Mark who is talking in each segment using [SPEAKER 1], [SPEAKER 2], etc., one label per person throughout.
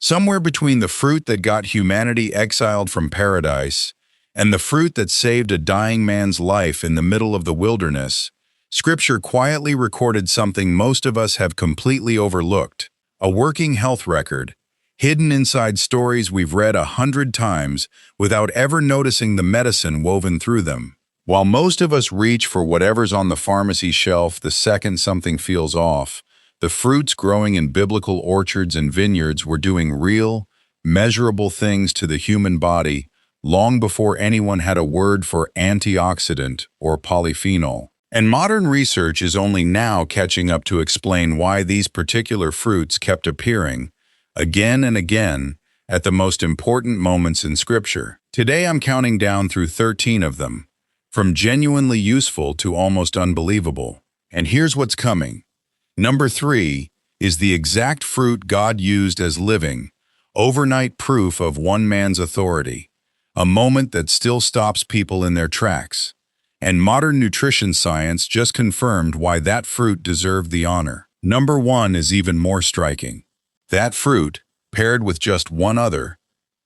[SPEAKER 1] Somewhere between the fruit that got humanity exiled from paradise and the fruit that saved a dying man's life in the middle of the wilderness, Scripture quietly recorded something most of us have completely overlooked: a working health record, hidden inside stories we've read 100 times without ever noticing the medicine woven through them. While most of us reach for whatever's on the pharmacy shelf the second something feels off, the fruits growing in biblical orchards and vineyards were doing real, measurable things to the human body long before anyone had a word for antioxidant or polyphenol. And modern research is only now catching up to explain why these particular fruits kept appearing again and again at the most important moments in Scripture. Today I'm counting down through 13 of them, from genuinely useful to almost unbelievable. And here's what's coming. Number 3 is the exact fruit God used as living, overnight proof of one man's authority, a moment that still stops people in their tracks. And modern nutrition science just confirmed why that fruit deserved the honor. Number 1 is even more striking. That fruit, paired with just one other,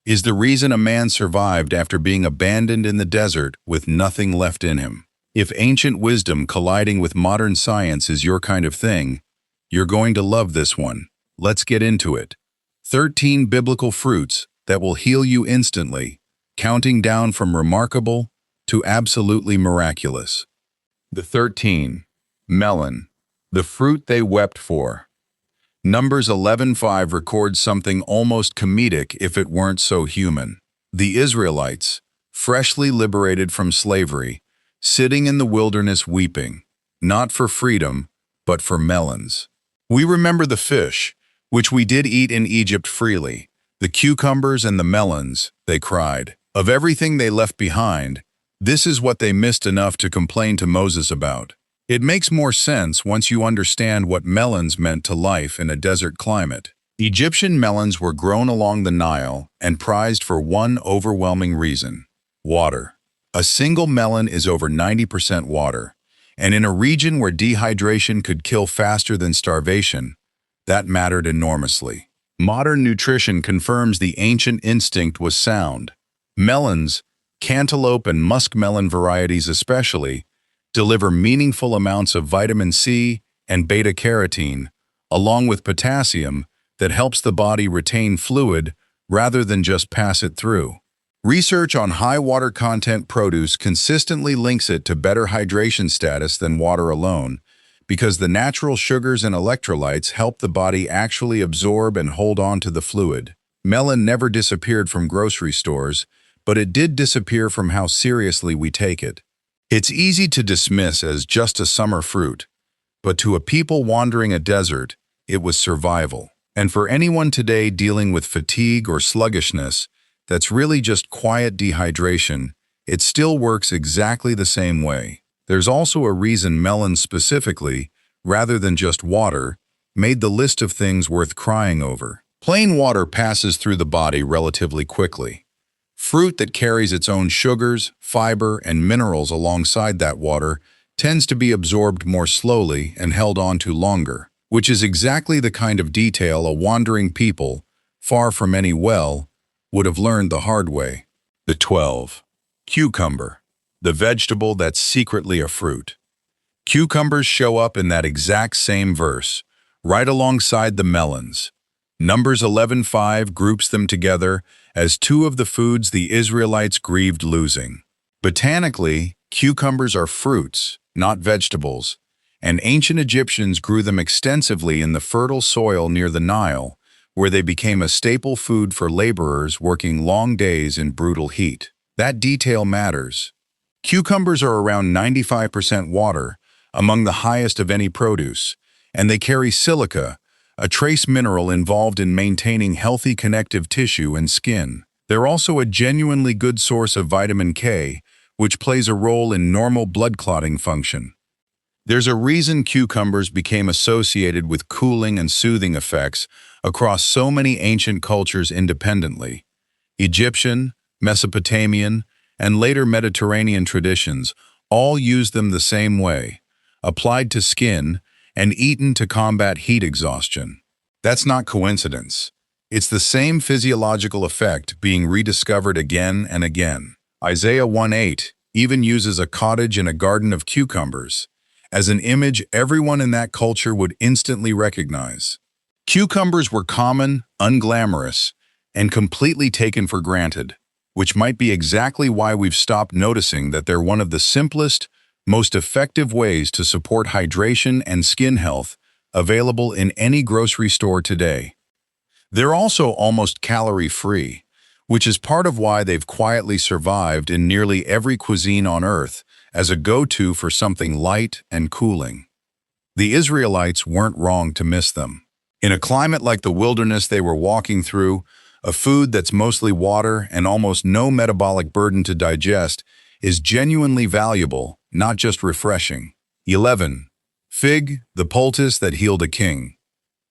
[SPEAKER 1] is the reason a man survived after being abandoned in the desert with nothing left in him. If ancient wisdom colliding with modern science is your kind of thing, you're going to love this one. Let's get into it. 13 biblical fruits that will heal you instantly, counting down from remarkable to absolutely miraculous. The 13. Melon, the fruit they wept for. Numbers 11:5 records something almost comedic if it weren't so human. The Israelites, freshly liberated from slavery, sitting in the wilderness weeping, not for freedom, but for melons. We remember the fish, which we did eat in Egypt freely, the cucumbers and the melons, they cried. Of everything they left behind, this is what they missed enough to complain to Moses about. It makes more sense once you understand what melons meant to life in a desert climate. Egyptian melons were grown along the Nile and prized for one overwhelming reason: water. A single melon is over 90% water, and in a region where dehydration could kill faster than starvation, that mattered enormously. Modern nutrition confirms the ancient instinct was sound. Melons, cantaloupe and muskmelon varieties especially, deliver meaningful amounts of vitamin C and beta-carotene, along with potassium that helps the body retain fluid rather than just pass it through. Research on high water content produce consistently links it to better hydration status than water alone, because the natural sugars and electrolytes help the body actually absorb and hold on to the fluid. Melon never disappeared from grocery stores, but it did disappear from how seriously we take it. It's easy to dismiss as just a summer fruit, but to a people wandering a desert, it was survival. And for anyone today dealing with fatigue or sluggishness, that's really just quiet dehydration, it still works exactly the same way. There's also a reason melons specifically, rather than just water, made the list of things worth crying over. Plain water passes through the body relatively quickly. Fruit that carries its own sugars, fiber, and minerals alongside that water tends to be absorbed more slowly and held on to longer, which is exactly the kind of detail a wandering people, far from any well, would have learned the hard way. The 12. Cucumber, the vegetable that's secretly a fruit. Cucumbers show up in that exact same verse, right alongside the melons. Numbers 11:5 groups them together as two of the foods the Israelites grieved losing. Botanically, cucumbers are fruits, not vegetables, and ancient Egyptians grew them extensively in the fertile soil near the Nile, where they became a staple food for laborers working long days in brutal heat. That detail matters. Cucumbers are around 95% water, among the highest of any produce, and they carry silica, a trace mineral involved in maintaining healthy connective tissue and skin. They're also a genuinely good source of vitamin K, which plays a role in normal blood clotting function. There's a reason cucumbers became associated with cooling and soothing effects across so many ancient cultures independently. Egyptian, Mesopotamian, and later Mediterranean traditions all used them the same way, applied to skin and eaten to combat heat exhaustion. That's not coincidence. It's the same physiological effect being rediscovered again and again. Isaiah 1:8 even uses a cottage in a garden of cucumbers as an image everyone in that culture would instantly recognize. Cucumbers were common, unglamorous, and completely taken for granted, which might be exactly why we've stopped noticing that they're one of the simplest, most effective ways to support hydration and skin health available in any grocery store today. They're also almost calorie-free, which is part of why they've quietly survived in nearly every cuisine on Earth as a go-to for something light and cooling. The Israelites weren't wrong to miss them. In a climate like the wilderness they were walking through, a food that's mostly water and almost no metabolic burden to digest is genuinely valuable, not just refreshing. 11. Fig, the poultice that healed a king.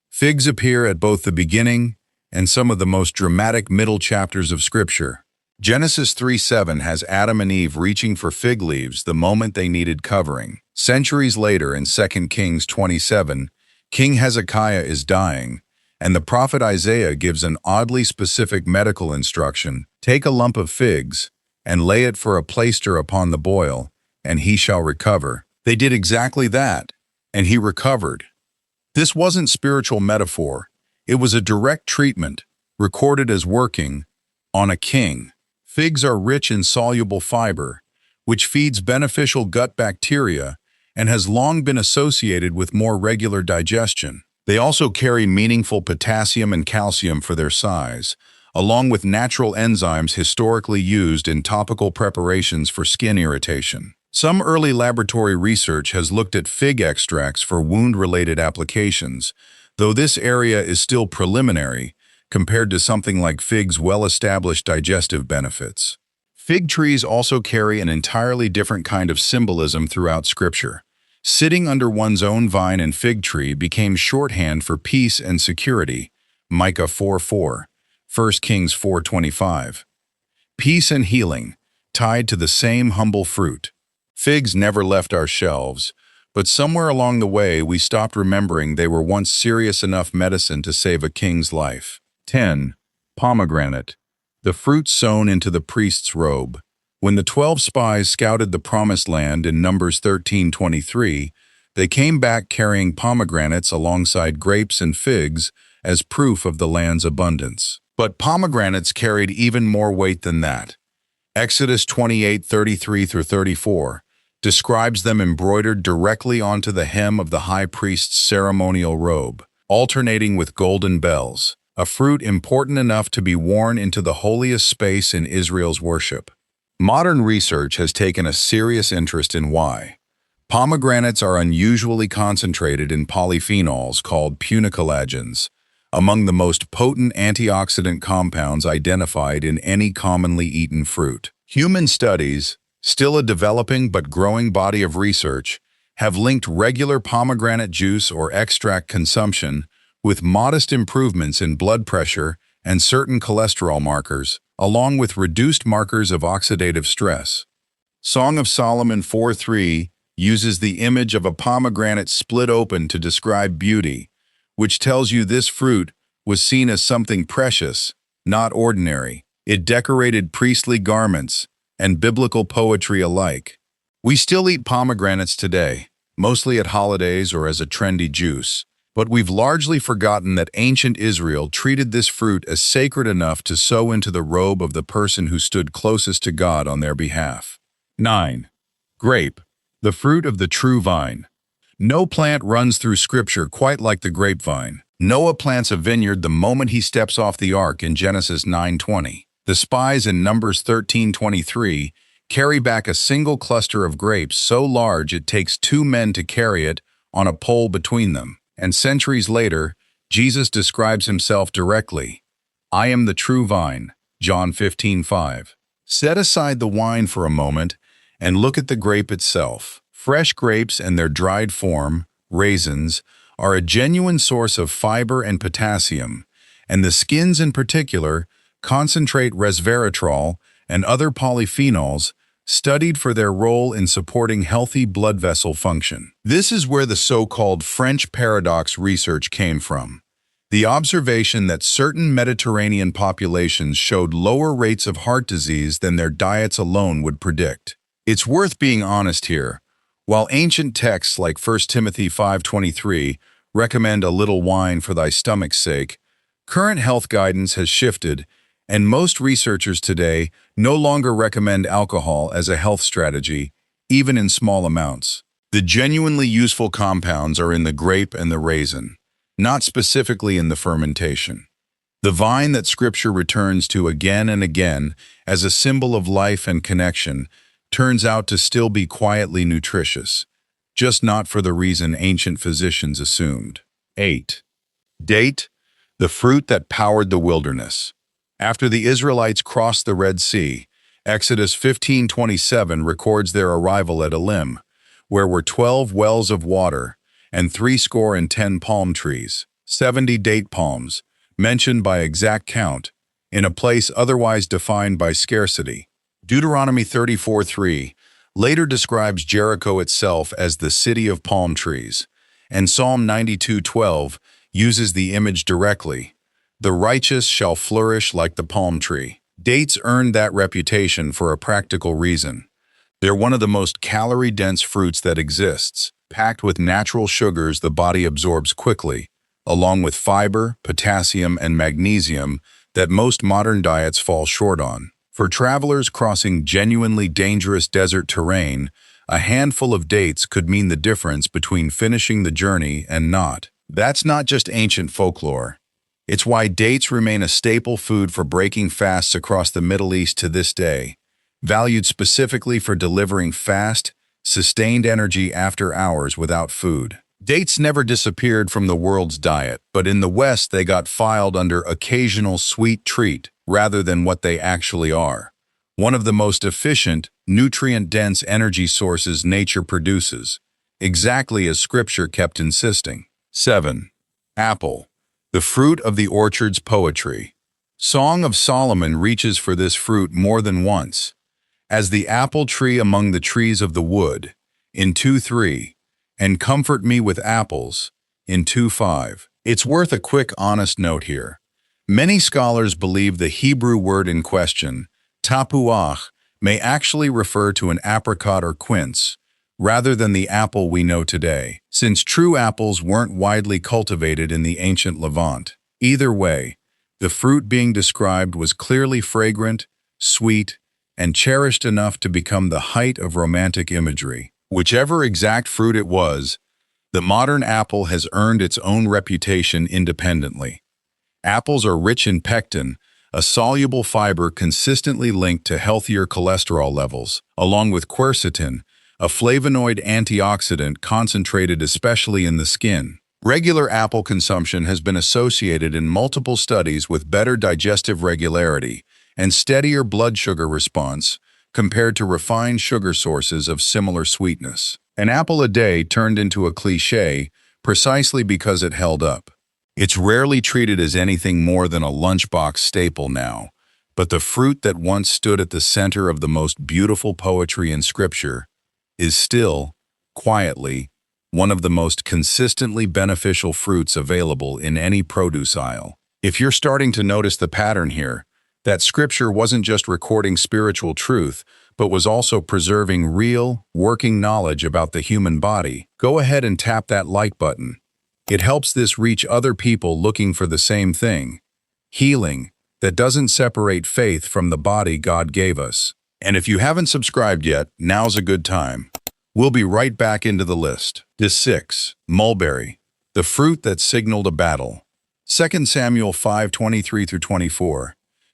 [SPEAKER 1] Figs appear at both the beginning and some of the most dramatic middle chapters of Scripture. Genesis 3:7 has Adam and Eve reaching for fig leaves the moment they needed covering. Centuries later in 2 Kings 27, King Hezekiah is dying, and the prophet Isaiah gives an oddly specific medical instruction: take a lump of figs and lay it for a plaister upon the boil, and he shall recover. They did exactly that, and he recovered. This wasn't spiritual metaphor. It was a direct treatment, recorded as working, on a king. Figs are rich in soluble fiber, which feeds beneficial gut bacteria and has long been associated with more regular digestion. They also carry meaningful potassium and calcium for their size, along with natural enzymes historically used in topical preparations for skin irritation. Some early laboratory research has looked at fig extracts for wound-related applications, though this area is still preliminary compared to something like fig's well-established digestive benefits. Fig trees also carry an entirely different kind of symbolism throughout Scripture. Sitting under one's own vine and fig tree became shorthand for peace and security, Micah 4:4, 1 Kings 4:25. Peace and healing, tied to the same humble fruit. Figs never left our shelves, but somewhere along the way we stopped remembering they were once serious enough medicine to save a king's life. 10. Pomegranate, the fruit sown into the priest's robe. When the 12 spies scouted the Promised Land in Numbers 13:23, they came back carrying pomegranates alongside grapes and figs as proof of the land's abundance. But pomegranates carried even more weight than that. Exodus 28:33-34 describes them embroidered directly onto the hem of the high priest's ceremonial robe, alternating with golden bells, a fruit important enough to be worn into the holiest space in Israel's worship. Modern research has taken a serious interest in why. Pomegranates are unusually concentrated in polyphenols called punicolagens, among the most potent antioxidant compounds identified in any commonly eaten fruit. Human studies, still a developing but growing body of research, have linked regular pomegranate juice or extract consumption with modest improvements in blood pressure and certain cholesterol markers, along with reduced markers of oxidative stress. Song of Solomon 4:3 uses the image of a pomegranate split open to describe beauty, which tells you this fruit was seen as something precious, not ordinary. It decorated priestly garments and biblical poetry alike. We still eat pomegranates today, mostly at holidays or as a trendy juice, but we've largely forgotten that ancient Israel treated this fruit as sacred enough to sow into the robe of the person who stood closest to God on their behalf. 9. Grape, the fruit of the true vine. No plant runs through Scripture quite like the grapevine. Noah plants a vineyard the moment he steps off the ark in Genesis 9:20. The spies in Numbers 13:23 carry back a single cluster of grapes so large it takes 2 men to carry it on a pole between them. And centuries later, Jesus describes himself directly. I am the true vine, John 15:5. Set aside the wine for a moment and look at the grape itself. Fresh grapes and their dried form, raisins, are a genuine source of fiber and potassium, and the skins in particular concentrate resveratrol and other polyphenols studied for their role in supporting healthy blood vessel function. This is where the so-called French paradox research came from. The observation that certain Mediterranean populations showed lower rates of heart disease than their diets alone would predict. It's worth being honest here. While ancient texts like 1 Timothy 5:23 recommend a little wine for thy stomach's sake, current health guidance has shifted, and most researchers today no longer recommend alcohol as a health strategy, even in small amounts. The genuinely useful compounds are in the grape and the raisin, not specifically in the fermentation. The vine that Scripture returns to again and again as a symbol of life and connection turns out to still be quietly nutritious, just not for the reason ancient physicians assumed. 8. Date, the fruit that powered the wilderness. After the Israelites crossed the Red Sea, Exodus 15:27 records their arrival at Elim, where were 12 wells of water and 70 palm trees, 70 date palms, mentioned by exact count, in a place otherwise defined by scarcity. Deuteronomy 34:3 later describes Jericho itself as the city of palm trees, and Psalm 92:12 uses the image directly. The righteous shall flourish like the palm tree. Dates earned that reputation for a practical reason. They're one of the most calorie-dense fruits that exists, packed with natural sugars the body absorbs quickly, along with fiber, potassium, and magnesium that most modern diets fall short on. For travelers crossing genuinely dangerous desert terrain, a handful of dates could mean the difference between finishing the journey and not. That's not just ancient folklore. It's why dates remain a staple food for breaking fasts across the Middle East to this day, valued specifically for delivering fast, sustained energy after hours without food. Dates never disappeared from the world's diet, but in the West they got filed under occasional sweet treat rather than what they actually are. One of the most efficient, nutrient-dense energy sources nature produces, exactly as Scripture kept insisting. 7. Apple, the fruit of the orchard's poetry. Song of Solomon reaches for this fruit more than once. As the apple tree among the trees of the wood, in 2:3, and comfort me with apples, in 2:5. It's worth a quick honest note here. Many scholars believe the Hebrew word in question, tapuach, may actually refer to an apricot or quince, rather than the apple we know today, since true apples weren't widely cultivated in the ancient Levant. Either way, the fruit being described was clearly fragrant, sweet, and cherished enough to become the height of romantic imagery. Whichever exact fruit it was, the modern apple has earned its own reputation independently. Apples are rich in pectin, a soluble fiber consistently linked to healthier cholesterol levels, along with quercetin, a flavonoid antioxidant concentrated especially in the skin. Regular apple consumption has been associated in multiple studies with better digestive regularity and steadier blood sugar response compared to refined sugar sources of similar sweetness. An apple a day turned into a cliché precisely because it held up. It's rarely treated as anything more than a lunchbox staple now, but the fruit that once stood at the center of the most beautiful poetry in Scripture is still, quietly, one of the most consistently beneficial fruits available in any produce aisle. If you're starting to notice the pattern here, that Scripture wasn't just recording spiritual truth, but was also preserving real, working knowledge about the human body, go ahead and tap that like button. It helps this reach other people looking for the same thing, healing that doesn't separate faith from the body God gave us. And if you haven't subscribed yet, now's a good time. We'll be right back into the list. 6. Mulberry, the fruit that signaled a battle. 2 Samuel 5:23-24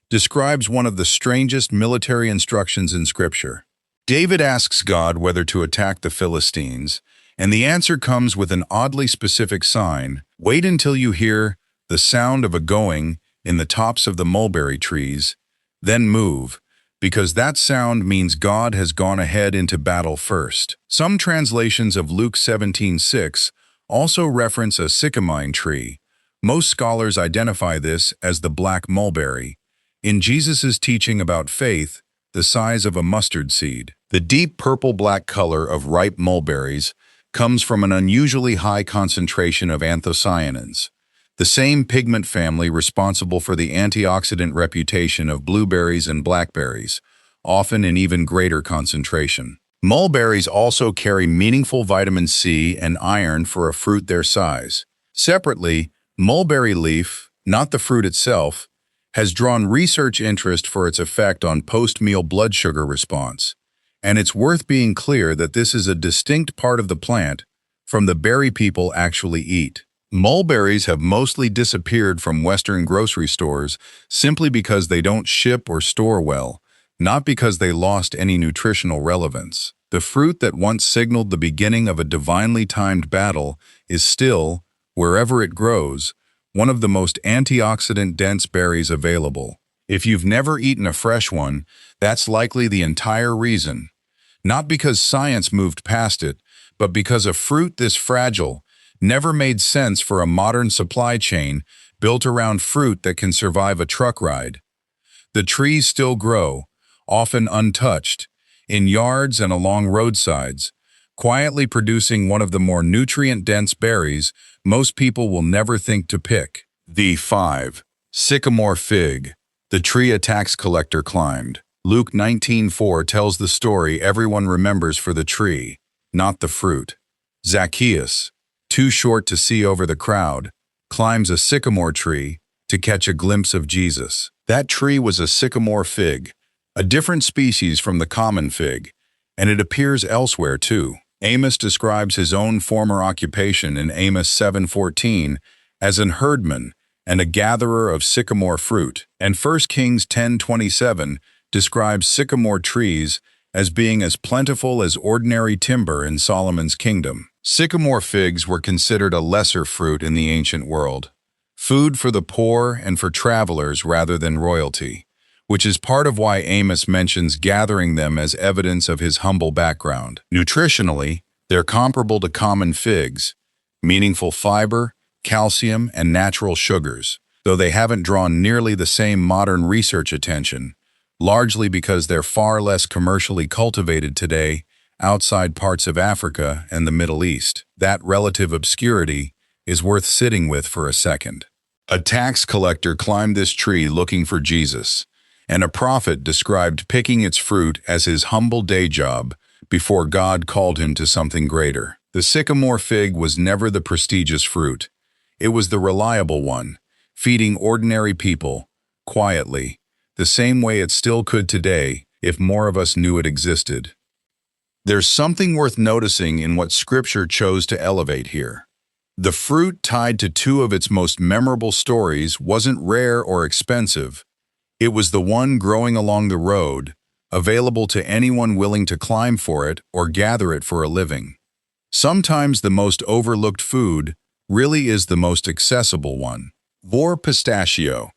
[SPEAKER 1] describes one of the strangest military instructions in Scripture. David asks God whether to attack the Philistines, and the answer comes with an oddly specific sign. Wait until you hear the sound of a going in the tops of the mulberry trees, then move, because that sound means God has gone ahead into battle first. Some translations of Luke 17:6 also reference a sycamore tree. Most scholars identify this as the black mulberry. In Jesus' teaching about faith, the size of a mustard seed. The deep purple-black color of ripe mulberries comes from an unusually high concentration of anthocyanins, the same pigment family responsible for the antioxidant reputation of blueberries and blackberries, often in even greater concentration. Mulberries also carry meaningful vitamin C and iron for a fruit their size. Separately, mulberry leaf, not the fruit itself, has drawn research interest for its effect on post-meal blood sugar response, and it's worth being clear that this is a distinct part of the plant from the berry people actually eat. Mulberries have mostly disappeared from Western grocery stores simply because they don't ship or store well, not because they lost any nutritional relevance. The fruit that once signaled the beginning of a divinely timed battle is still, wherever it grows, one of the most antioxidant-dense berries available. If you've never eaten a fresh one, that's likely the entire reason. Not because science moved past it, but because a fruit this fragile never made sense for a modern supply chain built around fruit that can survive a truck ride. The trees still grow, often untouched, in yards and along roadsides, quietly producing one of the more nutrient-dense berries most people will never think to pick. The 5. Sycamore fig. The tree a tax collector climbed. Luke 19:4 tells the story everyone remembers for the tree, not the fruit. Zacchaeus, too short to see over the crowd, climbs a sycamore tree to catch a glimpse of Jesus. That tree was a sycamore fig, a different species from the common fig, and it appears elsewhere too. Amos describes his own former occupation in Amos 7:14 as an herdman and a gatherer of sycamore fruit, and 1 Kings 10:27 describes sycamore trees as being as plentiful as ordinary timber in Solomon's kingdom. Sycamore figs were considered a lesser fruit in the ancient world, food for the poor and for travelers rather than royalty, which is part of why Amos mentions gathering them as evidence of his humble background. Nutritionally, they're comparable to common figs, meaningful fiber, calcium, and natural sugars, though they haven't drawn nearly the same modern research attention, largely because they're far less commercially cultivated today outside parts of Africa and the Middle East. That relative obscurity is worth sitting with for a second. A tax collector climbed this tree looking for Jesus, and a prophet described picking its fruit as his humble day job before God called him to something greater. The sycamore fig was never the prestigious fruit. It was the reliable one, feeding ordinary people, quietly, the same way it still could today if more of us knew it existed. There's something worth noticing in what Scripture chose to elevate here. The fruit tied to two of its most memorable stories wasn't rare or expensive. It was the one growing along the road, available to anyone willing to climb for it or gather it for a living. Sometimes the most overlooked food really is the most accessible one. Pistachio,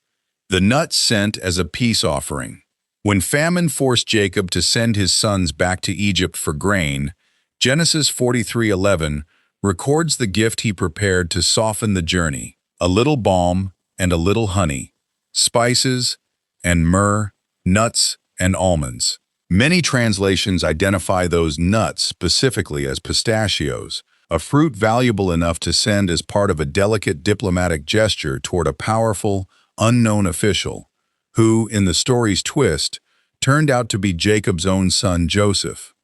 [SPEAKER 1] the nut sent as a peace offering. When famine forced Jacob to send his sons back to Egypt for grain, Genesis 43:11 records the gift he prepared to soften the journey: a little balm and a little honey, spices and myrrh, nuts and almonds. Many translations identify those nuts specifically as pistachios, a fruit valuable enough to send as part of a delicate diplomatic gesture toward a powerful, unknown official, who, in the story's twist, turned out to be Jacob's own son Joseph.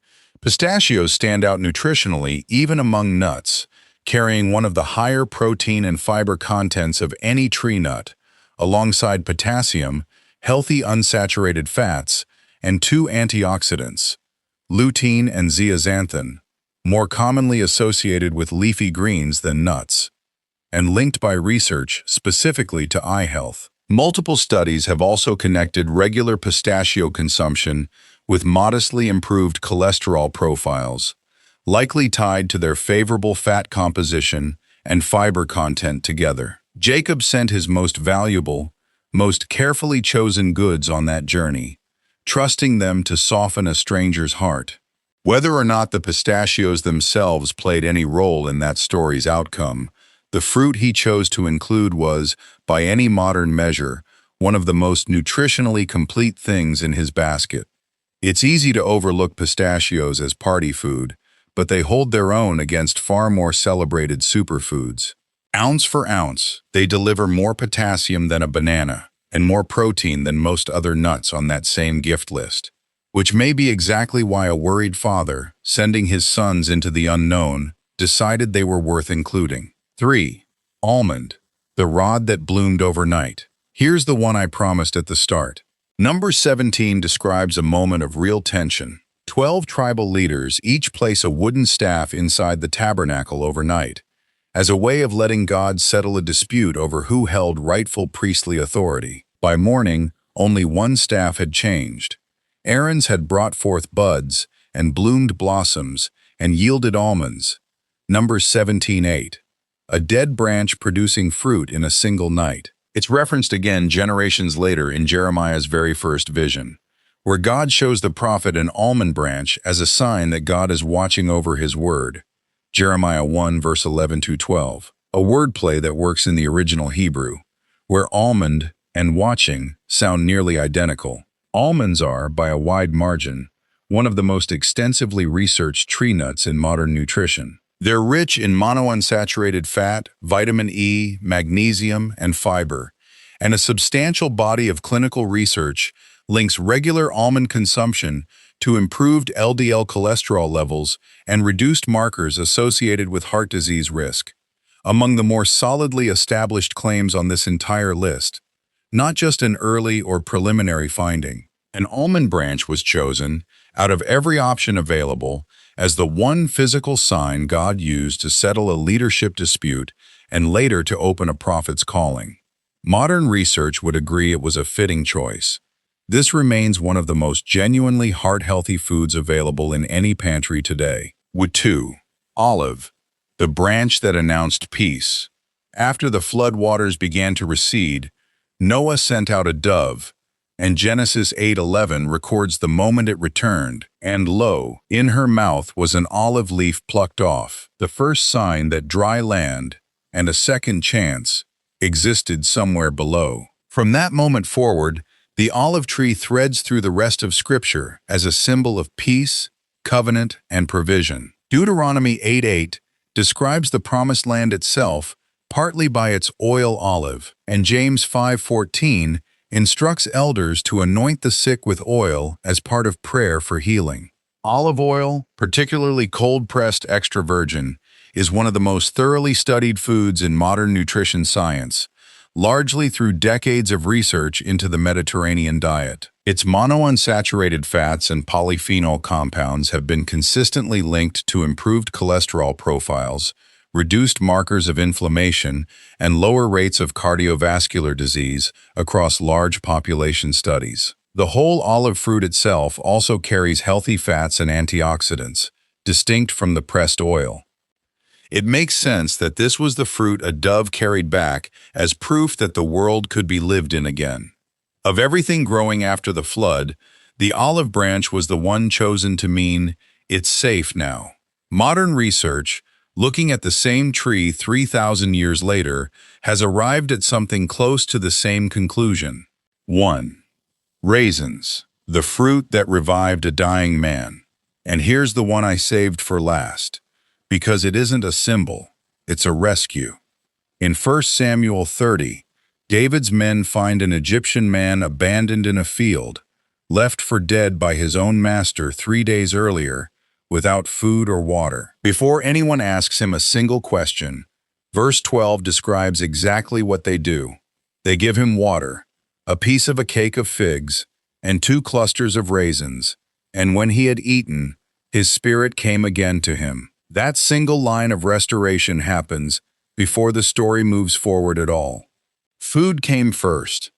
[SPEAKER 1] Pistachios stand out nutritionally even among nuts, carrying one of the higher protein and fiber contents of any tree nut, alongside potassium, healthy unsaturated fats, and two antioxidants, lutein and zeaxanthin, more commonly associated with leafy greens than nuts, and linked by research specifically to eye health. Multiple studies have also connected regular pistachio consumption with modestly improved cholesterol profiles, likely tied to their favorable fat composition and fiber content together. Jacob sent his most valuable, most carefully chosen goods on that journey, trusting them to soften a stranger's heart. Whether or not the pistachios themselves played any role in that story's outcome, the fruit he chose to include was, by any modern measure, one of the most nutritionally complete things in his basket. It's easy to overlook pistachios as party food, but they hold their own against far more celebrated superfoods. Ounce for ounce, they deliver more potassium than a banana and more protein than most other nuts on that same gift list, which may be exactly why a worried father, sending his sons into the unknown, decided they were worth including. 3. Almond, the rod that bloomed overnight. Here's the one I promised at the start. Number 17 describes a moment of real tension. 12 tribal leaders each place a wooden staff inside the tabernacle overnight, as a way of letting God settle a dispute over who held rightful priestly authority. By morning, only one staff had changed. Aaron's had brought forth buds and bloomed blossoms and yielded almonds. Numbers 17:8. A dead branch producing fruit in a single night. It's referenced again generations later in Jeremiah's very first vision, where God shows the prophet an almond branch as a sign that God is watching over his word. Jeremiah 1 verse 11-12. A wordplay that works in the original Hebrew, where almond and watching sound nearly identical. Almonds are, by a wide margin, one of the most extensively researched tree nuts in modern nutrition. They're rich in monounsaturated fat, vitamin E, magnesium, and fiber, and a substantial body of clinical research links regular almond consumption to improved LDL cholesterol levels and reduced markers associated with heart disease risk. Among the more solidly established claims on this entire list, not just an early or preliminary finding, an almond branch was chosen out of every option available as the one physical sign God used to settle a leadership dispute and later to open a prophet's calling. Modern research would agree it was a fitting choice. This remains one of the most genuinely heart-healthy foods available in any pantry today. 2. Olive, the branch that announced peace. After the flood waters began to recede, Noah sent out a dove, and Genesis 8:11 records the moment it returned, and lo, in her mouth was an olive leaf plucked off, the first sign that dry land, and a second chance, existed somewhere below. From that moment forward, the olive tree threads through the rest of Scripture as a symbol of peace, covenant, and provision. Deuteronomy 8:8 describes the Promised Land itself partly by its oil olive, and James 5:14 instructs elders to anoint the sick with oil as part of prayer for healing. Olive oil, particularly cold-pressed extra virgin, is one of the most thoroughly studied foods in modern nutrition science, largely through decades of research into the Mediterranean diet. Its monounsaturated fats and polyphenol compounds have been consistently linked to improved cholesterol profiles, reduced markers of inflammation, and lower rates of cardiovascular disease across large population studies. The whole olive fruit itself also carries healthy fats and antioxidants, distinct from the pressed oil. It makes sense that this was the fruit a dove carried back as proof that the world could be lived in again. Of everything growing after the flood, the olive branch was the one chosen to mean, it's safe now. Modern research, looking at the same tree 3,000 years later, has arrived at something close to the same conclusion. 1. Raisins, the fruit that revived a dying man. And here's the one I saved for last, because it isn't a symbol, it's a rescue. In 1 Samuel 30, David's men find an Egyptian man abandoned in a field, left for dead by his own master 3 days earlier, without food or water. Before anyone asks him a single question, verse 12 describes exactly what they do. They give him water, a piece of a cake of figs, and 2 clusters of raisins, and when he had eaten, his spirit came again to him. That single line of restoration happens before the story moves forward at all. Food came first.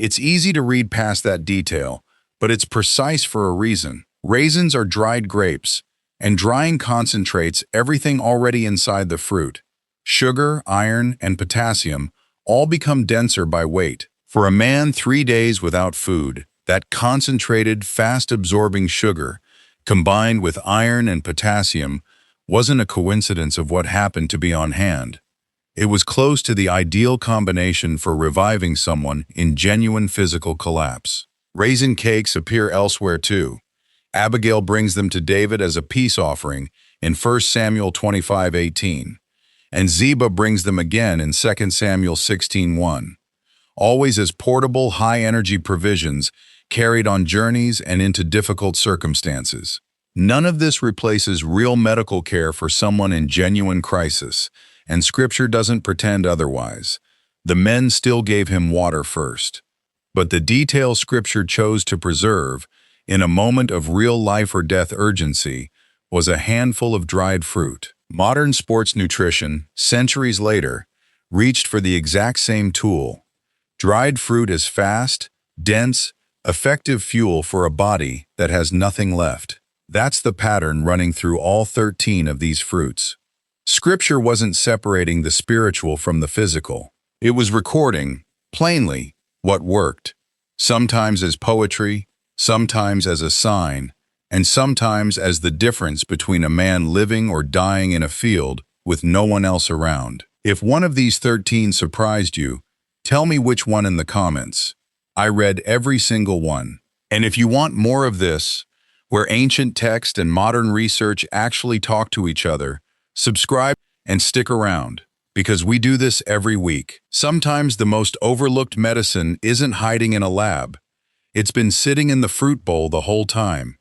[SPEAKER 1] It's easy to read past that detail, but it's precise for a reason. Raisins are dried grapes, and drying concentrates everything already inside the fruit. Sugar, iron, and potassium all become denser by weight. For a man 3 days without food, that concentrated, fast-absorbing sugar, combined with iron and potassium, wasn't a coincidence of what happened to be on hand. It was close to the ideal combination for reviving someone in genuine physical collapse. Raisin cakes appear elsewhere too. Abigail brings them to David as a peace offering in 1 Samuel 25:18. and Ziba brings them again in 2 Samuel 16:1, always as portable, high-energy provisions carried on journeys and into difficult circumstances. None of this replaces real medical care for someone in genuine crisis, and Scripture doesn't pretend otherwise. The men still gave him water first. But the detail Scripture chose to preserve, in a moment of real life or death urgency, was a handful of dried fruit. Modern sports nutrition, centuries later, reached for the exact same tool. Dried fruit is fast, dense, effective fuel for a body that has nothing left. That's the pattern running through all 13 of these fruits. Scripture wasn't separating the spiritual from the physical. It was recording, plainly, what worked, sometimes as poetry, sometimes as a sign, and sometimes as the difference between a man living or dying in a field with no one else around. If one of these 13 surprised you, tell me which one in the comments. I read every single one. And if you want more of this, where ancient text and modern research actually talk to each other, subscribe and stick around, because we do this every week. Sometimes the most overlooked medicine isn't hiding in a lab. It's been sitting in the fruit bowl the whole time.